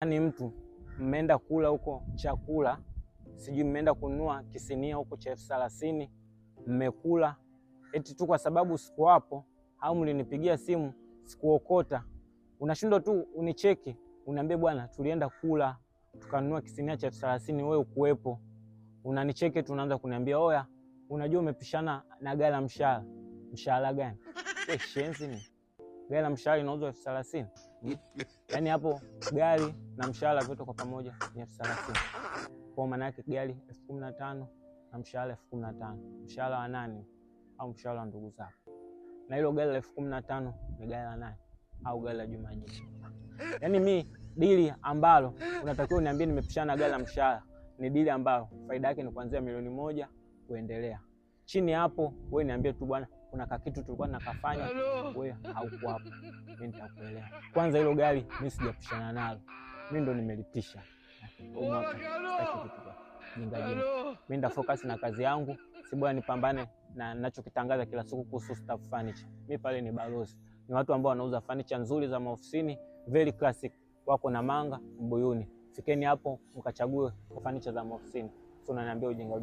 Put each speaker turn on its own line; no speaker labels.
Yaani mtu mmeenda kula huko chakula, sijui mmeenda kununua kisinia huko cha 30,000 mmekula, eti tu kwa sababu siku hapo au mlinipigia simu sikuokota, unashindwa tu unicheki uniambie bwana tulienda kula tukanunua kisinia cha 30,000 wewe ukuwepo. Unanicheki tunaanza kuniambia oya, unajua umepishana na gari la mshahara. Mshahara gani? Wewe shenzi ni. Gari la mshahara inauzwa 30,000. Yaani hapo gari na mshahara vyote kwa pamoja ni 30,000. Kwa maana yake gari 15,000 na mshahara 15,000. Mshahara wa nani? Au mshahara wa ndugu zako? Na hilo gari la 15,000 ni gari la nani? Au gari la Juma Jiji? Yaani mimi dili ambalo unatakiwa uniambie nimepishana na gari la mshahara ni dili ambalo faida yake ni kuanzia milioni 1 kuendelea. Chini hapo wewe niambie tu bwana kuna kakitu tulikuwa tunakafanya wewe hauko hapo. Mimi nitakuelewa. Kwanza hilo gari mimi sijapishana nalo. Mimi ndo nimelipisha. Mimi nda focus na kazi yangu, si bwana nipambane na ninachokitangaza kila siku kuhusu Staff Furniture. Mimi pale ni balozi. Ni watu ambao wanauza furniture nzuri za maofisini, very classic. Wako na Manga, Mbuyuni. Fikeni hapo mkachague furniture za maofisini. Sio unaniambia ujinga.